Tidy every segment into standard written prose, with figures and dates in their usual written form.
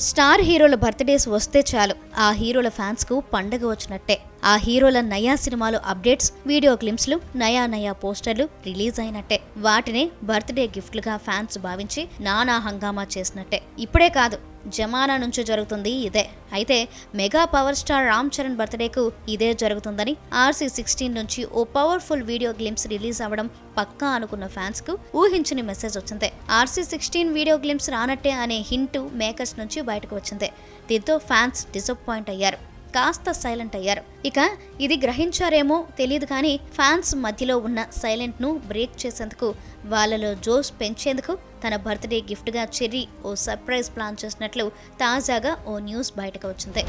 Star హీరోల birthdays వస్తే చాలు ఆ హీరోల ఫ్యాన్స్ కు పండగ వచ్చినట్టే. ఆ హీరోల నయా సినిమాలు అప్డేట్స్, వీడియో క్లిప్స్లు, నయా పోస్టర్లు రిలీజ్ అయినట్టే. వాటినే బర్త్డే గిఫ్ట్లుగా ఫ్యాన్స్ భావించి నానా హంగామా చేసినట్టే. ఇప్పుడే కాదు, జమానా నుంచి జరుగుతుంది ఇదే. అయితే mega power star Ram Charan బర్త్డేకు ఇదే జరుగుతుందని RC16 నుంచి ఓ పవర్ఫుల్ వీడియో గ్లింప్స్ రిలీజ్ అవ్వడం పక్కా అనుకున్న ఫ్యాన్స్ కు ఊహించని మెసేజ్ వచ్చింది. RC16 వీడియో గ్లింప్స్ రానట్టే అనే హింట్ మేకర్స్ నుంచి బయటకు వచ్చింది. దీంతో ఫ్యాన్స్ డిసప్పాయింట్ అయ్యారు, కాస్త సైలెంట్ అయ్యారు. ఇక ఇది గ్రహించారేమో తెలియదు కానీ ఫ్యాన్స్ మధ్యలో ఉన్న సైలెంట్ ను బ్రేక్ చేసేందుకు, వాళ్ళలో జోష్ పెంచేందుకు తన బర్త్డే గిఫ్ట్ గా చెర్రీ ఓ సర్ప్రైజ్ ప్లాన్ చేసినట్లు తాజాగా ఓ న్యూస్ బయటకు వచ్చింది.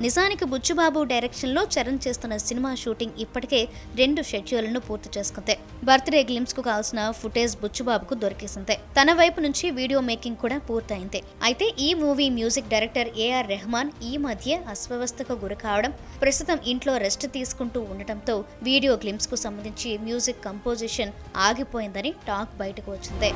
నిజానికి బుచ్చుబాబు డైరెక్షన్లో చరణ్ చేస్తున్న సినిమా షూటింగ్ ఇప్పటికే 2 షెడ్యూళ్లను పూర్తి చేసుకుంది. బర్త్డే గ్లిమ్స్ కు కావాల్సిన ఫుటేజ్ బుచ్చుబాబుకు దొరికేసింది. తన వైపు నుంచి వీడియో మేకింగ్ కూడా పూర్తయింది. అయితే ఈ movie music director AR Rahman ఈ మధ్య అస్వస్థతకు గురి కావడం, ప్రస్తుతం ఇంట్లో రెస్ట్ తీసుకుంటూ ఉండటంతో వీడియో గ్లిమ్స్ కు సంబంధించి మ్యూజిక్ కంపోజిషన్ ఆగిపోయిందని టాక్ బయటకు వచ్చింది.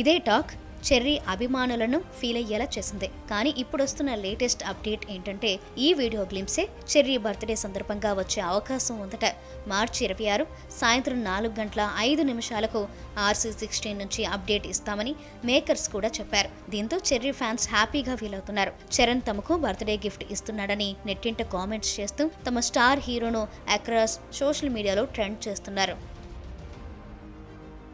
ఇదే టాక్ చెర్రీ అభిమానులను ఫీల్ అయ్యేలా చేసింది. కానీ ఇప్పుడు వస్తున్న లేటెస్ట్ అప్డేట్ ఏంటంటే, ఈ వీడియో గ్లింప్సే చెర్రీ బర్త్డే సందర్భంగా వచ్చే అవకాశం ఉందట. మార్చి 26 సాయంత్రం 4:05 RC16 నుంచి అప్డేట్ ఇస్తామని మేకర్స్ కూడా చెప్పారు. దీంతో చెర్రీ ఫ్యాన్స్ హ్యాపీగా ఫీల్ అవుతున్నారు. చరణ్ తమకు బర్త్డే గిఫ్ట్ ఇస్తున్నాడని నెట్టింట కామెంట్స్ చేస్తూ తమ స్టార్ హీరోను అక్రాస్ సోషల్ మీడియాలో ట్రెండ్ చేస్తున్నారు.